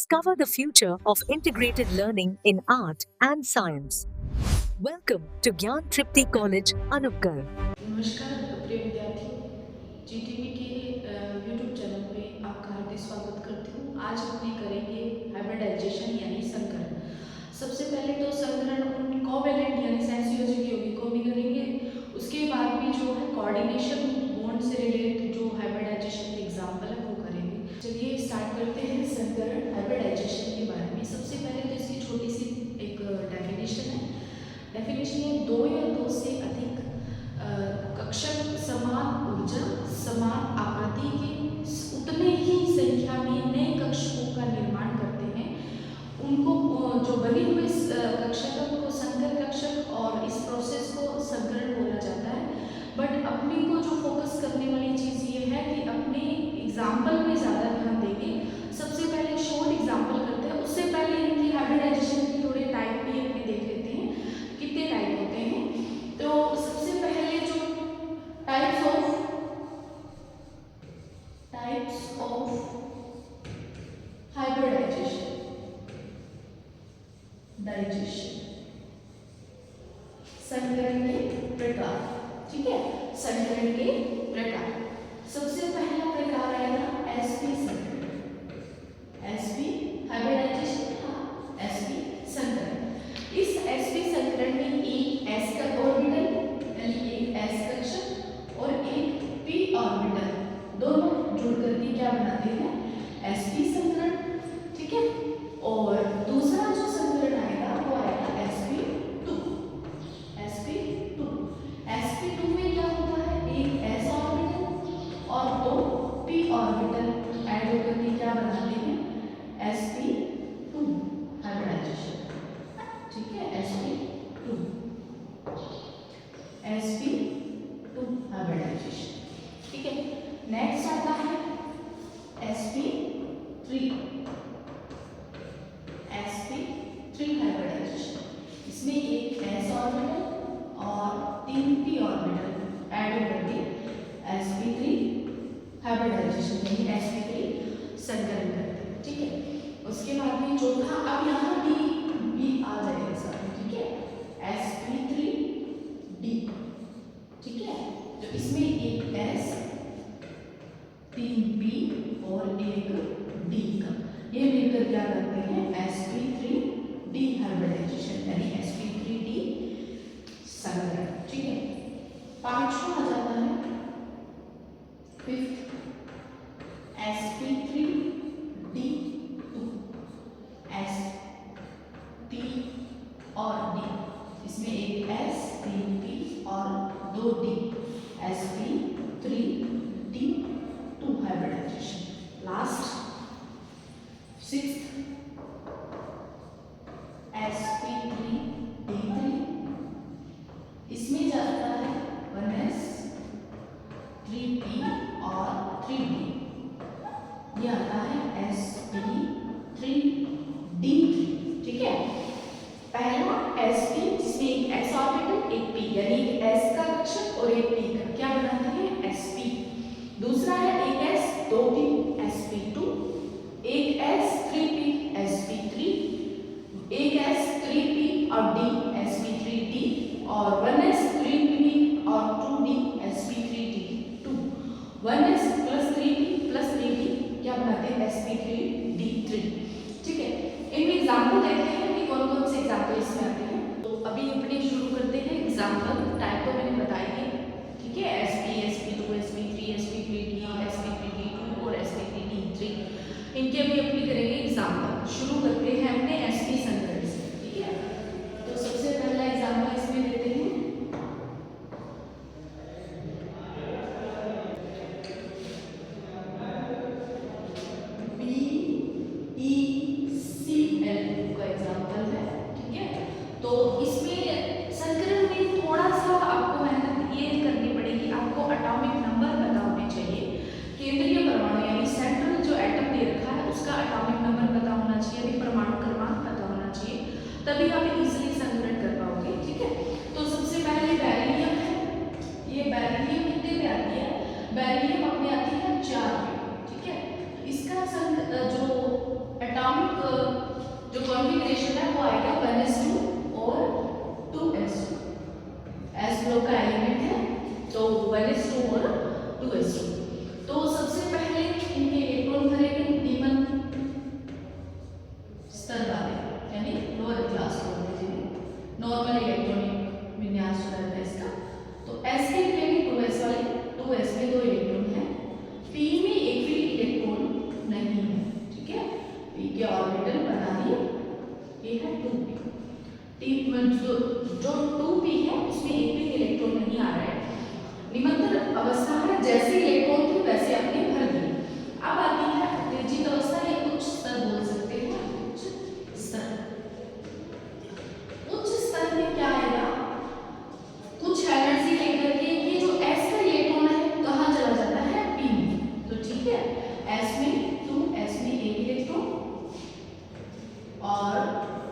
discover the future of integrated learning in art and science. Welcome to Gyan Tripti College, Anupkar. नमस्कार प्रिय विद्यार्थियों, जीटीवी के YouTube channel में आपका हार्दिक स्वागत करती हूँ। आज अपने करेंगे हाइब्रिडाइजेशन यानी संकरण। सबसे पहले तो संकरण उन कोवेलेंट यानी सहसंयोजक यौगिकों में करेंगे। उसके बाद भी जो है कोऑर्डिनेशन बॉन्ड से रिलेटेड जो हाइब्रिडाइजेशन के एग्जाम्पल है वो करेंगे। चलिए स्टार्ट करते हैं संकरण हाइब्रिडाइजेशन के बारे में। सबसे पहले तो इसकी छोटी सी एक डेफिनेशन है। डेफिनेशन है दो या दो से अधिक कक्षक समान ऊर्जा समान आकृति के उतने ही संख्या में नए कक्षकों का निर्माण करते हैं। उनको जो बने हुए कक्षक है उनको संकर कक्षक और इस प्रोसेस को संकरण बोला जाता है। बट अपने को जो फोकस करने वाली चीज़ ये है कि अपने एग्जाम्पल में ज़्यादा ध्यान देंगे। सबसे पहले शॉर्ट एग्जाम्पल करते हैं, उससे पहले इनकी हाइब्रिडाइजेशन के थोड़े टाइप भी अपने देख लेते हैं कितने टाइप होते हैं। तो सबसे पहले जो टाइप्स ऑफ हाइब्रिडाइजेशन संकरण के प्रकार, ठीक है। संकरण के प्रकार, सबसे पहला प्रकार आएगा एसपी संकरण। एसपी हाइब्रिडाइजेशन, एसपी संकरण। इस एसपी संकरण में एक एस का ऑर्बिटल यानी एक एस कक्षक और एक पी ऑर्बिटल दोनों जुड़ करके क्या बनाते हैं, एसपी संकरण, ठीक है। और दूसरा जो संकरण आएगा वो आएगा sp2। sp2 sp2 में क्या होता है, एक s ऑर्बिटल और दो p ऑर्बिटल ऐड होकर के क्या बनाते हैं, sp2 हाइब्रिडाइजेशन, ठीक है। sp2 हाइब्रिडाइजेशन, ठीक है। नेक्स्ट आता है sp3 हाइब्रिडाइजेशन। इसमें एक s ऑर्बिटल और तीन p ऑर्बिटल ऐड होकर के sp3 हाइब्रिडाइजेशन यानी sp3 संकरण करते हैं, ठीक है। उसके बाद में चौथा, अब यहाँ d आ जाएगा साथ में, ठीक है, sp3d, ठीक है। तो इसमें एक s, तीन p और एक d का ये मिलकर क्या करते हैं, sp3d हाइब्रिडाइजेशन यानी sp3d संकरण, ठीक है। पांचवा आ जाता है फिफ्थ sp3d2 s p और d, इसमें एक s, तीन p और दो d, sp3d2 hybridisation. Last sixth sp3d3, इसमें जाता है 1s, 3p और 3d, ये आता है sp3d3, ठीक है। पहला sp जिसमें एक s ऑर्बिटल एक p यानी एक s का कक्षक और एक p का क्या बनाते हैं, sp। दूसरा है एक s, दो p, sp2, एक s, 3p, sp3, एक s, 3p और d, sp3d, और 1s, 3p और 2d, sp3d2। 1s plus 3p plus 3d क्या बनाते हैं, sp3d3, ठीक है। इनमें एग्जाम्पल देखते हैं कि कौन कौन से एग्जाम्पल इसमें आते हैं। तो अभी अपने शुरू करते हैं एग्जाम्पल। टाइप तो मैंने बताई है, ठीक है, sp, sp2, sp3, sp3d, sp3d2 और sp3d3। इनके अभी अपनी करेंगे एग्जाम्पल। शुरू करते हैं अपने sp संकरण से, ठीक है। तो सबसे पहला एग्जाम्पल इसमें लेते हैं BeCl का एग्जाम्पल है, ठीक है। तो इसमें संकरण में थोड़ा सा आपको मेहनत ये करनी पड़ेगी, आपको एटॉमिक नंबर पता होने चाहिए। केंद्रीय परमाणु यानी सेंट्रल जो एटम दे रखा है उसका एटॉमिक नंबर पता होना चाहिए। यदि परमाणु क्रमांक के ऑर्बिटल बना दिए। ये है 2p। जो 2p है उसमें एक भी इलेक्ट्रॉन नहीं आ रहा है, निमंत्रण अवस्था है, जैसे इलेक्ट्रॉन थे वैसे अपने भर दिए। अब आती है निर्जीत अवस्था या उच्च स्तर बोल सकते हैं, उच्च स्तर। उच्च स्तर में क्या आएगा, कुछ एनर्जी लेकर के ये जो s का इलेक्ट्रॉन है कहाँ चला जाता है, p में। तो ठीक है, s में 2, s में एक इलेक्ट्रॉन और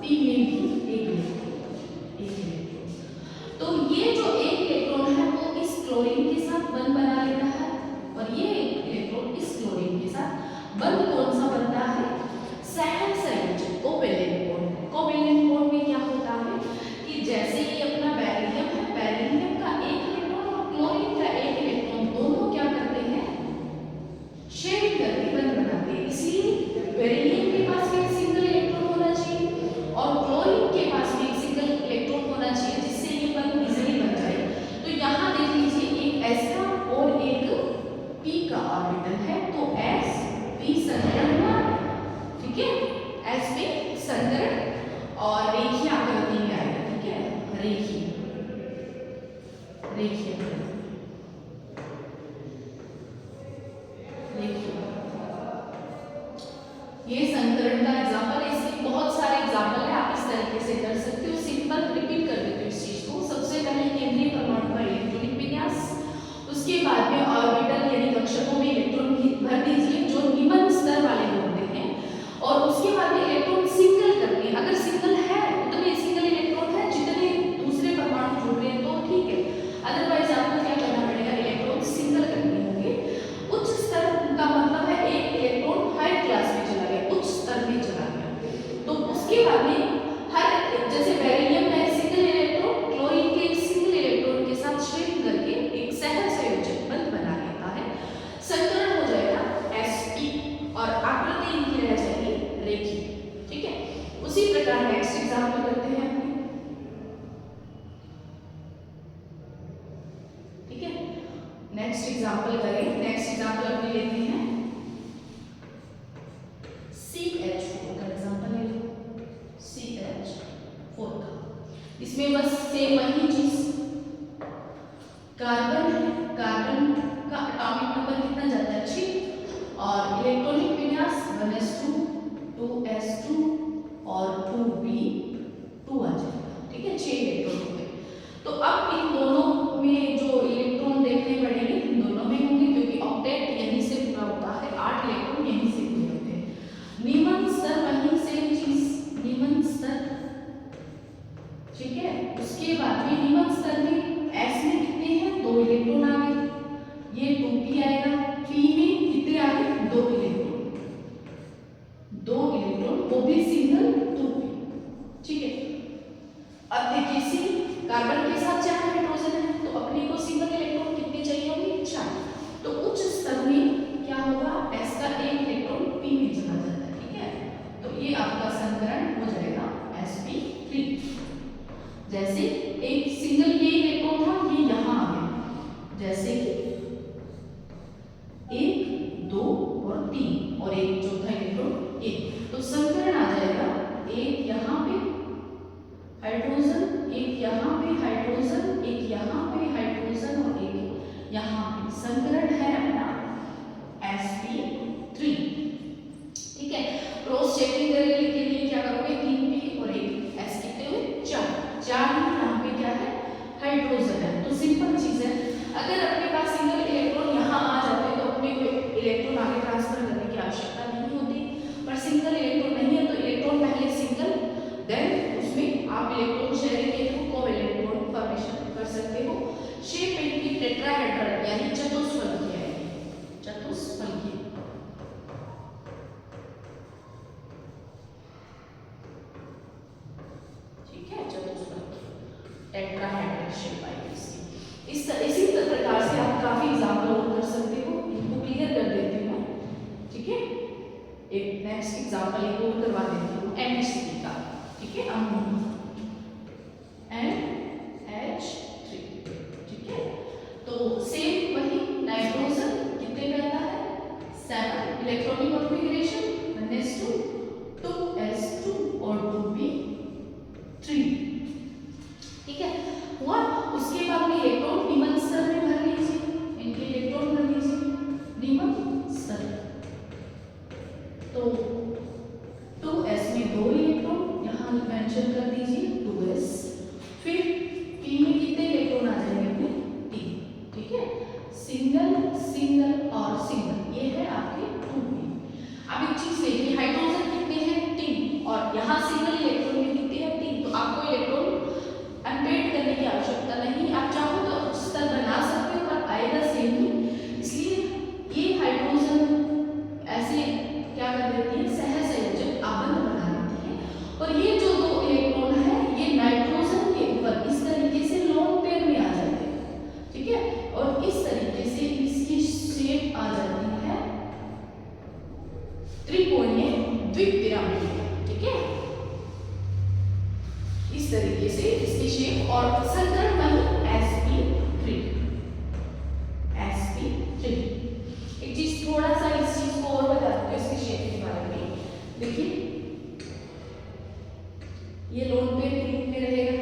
p में भी एक इलेक्ट्रॉन। तो ये जो एक इलेक्ट्रॉन है वो इस क्लोरीन के साथ बंध बना लेता है और ये इलेक्ट्रॉन इस क्लोरीन के साथ बंध कौन सा बनता है, सहसंयोजक कोवेलेंट बॉन्ड। कोवेलेंट बॉन्ड में क्या होता है कि जैसे ये अपना बेरिलियम है, बेरिलियम का एक इलेक्ट्रॉन और क्लोरीन का एक इलेक्ट्रॉन दोनों क्या करते हैं, शेयरिंग करके बंध बनाते हैं। इसलिए बेरिलियम के पास भी एक सिंगल इलेक्ट्रॉन होना चाहिए और क्लोरीन के पास भी एक सिंगल इलेक्ट्रॉन होना चाहिए, जिससे ये बंध इजीली बन जाए। तो यहाँ देख लीजिए एक s का और एक p का ऑर्बिटल है, तो s p संकरण हुआ, ठीक है, s p संकरण और रेखीय आकृति में आएगा, ठीक है, रेखीय रेखीय ये संकरण का एग्जांपल है। इसके बहुत सारे एग्जांपल है, आप इस तरीके से कर सकते हो। सिंपल रिपीट कर देते हो इस चीज को। सबसे पहले केंद्रीय परमाणु का इलेक्ट्रॉनिक विन्यास, उसके बाद में ऑर्बिटल यानी कक्षकों में इलेक्ट्रॉन भर दीजिए जो निम्न स्तर वाले होते हैं, और उसके बाद में इलेक्ट्रॉन सिंगल करते हैं। अगर सिंगल है उतने सिंगल इलेक्ट्रॉन है जितने दूसरे परमाणु जुड़ रहे हैं तो ठीक है, अदरवाइज आपको क्या करना पड़ेगा, इलेक्ट्रॉन सिंगल करने होंगे। उच्च स्तर का मतलब है एक इलेक्ट्रॉन हाई क्लास में चला गया, उच्च स्तर में चला गया। तो उसके बाद में हर जैसे बेरिलियम में सिंगल इलेक्ट्रॉन क्लोरीन के एक सिंगल इलेक्ट्रॉन के साथ शेयरिंग करके एक सहसंयोजक बंध बना लेता है। संकरण हो जाएगा sp और आकृति इनकी रह जाएगी रेखीय, ठीक है। उसी प्रकार नेक्स्ट एग्जांपल करते हैं अपने, ठीक है। नेक्स्ट एग्जांपल करें, नेक्स्ट एग्जांपल अपने लेते हैं CH4 का एग्जांपल ले लो, CH4 का। इसमें बस सेम वही चीज, कार्बन है, कार्बन का एटॉमिक नंबर कितना जाता है 6 और इलेक्ट्रॉनिक विन्यास 1s2 2s2 और 2p2 आ जाएगा, ठीक है, 6 इलेक्ट्रॉन हो गए। तो अब इन दोनों में जो इलेक्ट्रॉन देखने पड़ेंगे, इन दोनों में होंगे क्योंकि ऑक्टेट यहीं से पूरा होता है, 8 इलेक्ट्रॉन यहीं से पूरे होते हैं। निम्न स्तर वहीं सेम चीज, निम्न स्तर, ठीक है। उसके बाद में निम्न स्तर में s में कितने हैं, 2 इलेक्ट्रॉन आ गए, ये 2p आएगा। p में कितने आ गए, 2 इलेक्ट्रॉन, 2 इलेक्ट्रॉन वो भी सिंगल 2p, ठीक है। अब देखिए सी कार्बन के साथ 4 हाइड्रोजन है तो अपने को सिंगल इलेक्ट्रॉन कितने चाहिए होंगे, 4। तो उच्च स्तर में क्या होगा, s का एक इलेक्ट्रॉन p में चला जाता है, ठीक है। तो ये आपका संकरण हो जाएगा sp3। जैसे एक सिंगल ये इलेक्ट्रॉन था, ये यहाँ आ गया, जैसे कि 1 2 और 3 और एक चौथा इलेक्ट्रॉन 1, तो संकरण आ जाएगा एक यहाँ पे हाइड्रोजन, एक यहाँ पे हाइड्रोजन, एक यहाँ पे हाइड्रोजन और एक यहाँ पे। संकरण है अपना sp3, ठीक है। क्रॉस चेकिंग करने के लिए क्या करोगे, 3p और एक s कितने हुए, 4 यहाँ पे क्या है, हाइड्रोजन है। तो सिंपल चीज है, अगर अपने पास सिंगल इलेक्ट्रॉन यहाँ आ जाते तो अपने को इलेक्ट्रॉन आगे ट्रांसफर करने की आवश्यकता नहीं होती, पर सिंगल इलेक्ट्रॉन नहीं है तो इलेक्ट्रॉन पहले सिंगल, देन उसमें आप इलेक्ट्रॉन शेयरिंग के थ्रू कोवेलेंट बॉन्ड फॉर्मेशन कर सकते हो। शेप इनकी टेट्राहेड्रल यानी चतुष्फलकीय है, चतुष्फलकीय, ठीक है, चतुष्फलकीय टेट्राहेड्रल शेप आएगी इसकी। इसी प्रकार से आप काफी एग्जांपल और कर सकते हो, इनको क्लियर कर देती हूँ, ठीक है। एक नेक्स्ट एग्जांपल एक और करवा देती हूँ NH3 का, ठीक है, NH3, ठीक है। तो सेम वही नाइट्रोजन कितने में आता है, 7 इलेक्ट्रॉनिक कॉन्फ़िगरेशन 1s2 मेंशन कर दीजिए 2s। फिर p में कितने इलेक्ट्रॉन आ जाएंगे अपने 3, ठीक है। सिंगल सिंगल और सिंगल, ये है आपके 2p। अब एक चीज देखिए, हाइड्रोजन कितने हैं 3, और यहाँ सिंगल इलेक्ट्रॉन में कितने हैं 3, तो आपको इलेक्ट्रॉन अनपेड करने की आवश्यकता नहीं। आप चाहो तो उच्च स्तर बना सकते हो, पर आएगा सेम ही। इसलिए ये हाइड्रोजन ऐसे क्या कर देती है, सहसंयोजक आबंध बना देती है। और ये जो दो इलेक्ट्रॉन है ये नाइट्रोजन के ऊपर इस तरीके से लोन पेयर में आ जाते हैं, ठीक है। और इस तरीके से इसकी शेप आ जाती है त्रिकोणीय द्विपिरामिड, ठीक है। इस तरीके से इसकी शेप, और संकरण वही sp3। एक चीज थोड़ा सा इस चीज को और बता दूं इसकी शेप के बारे में। देखिए ये लोन पेयर के रूप में रहेगा,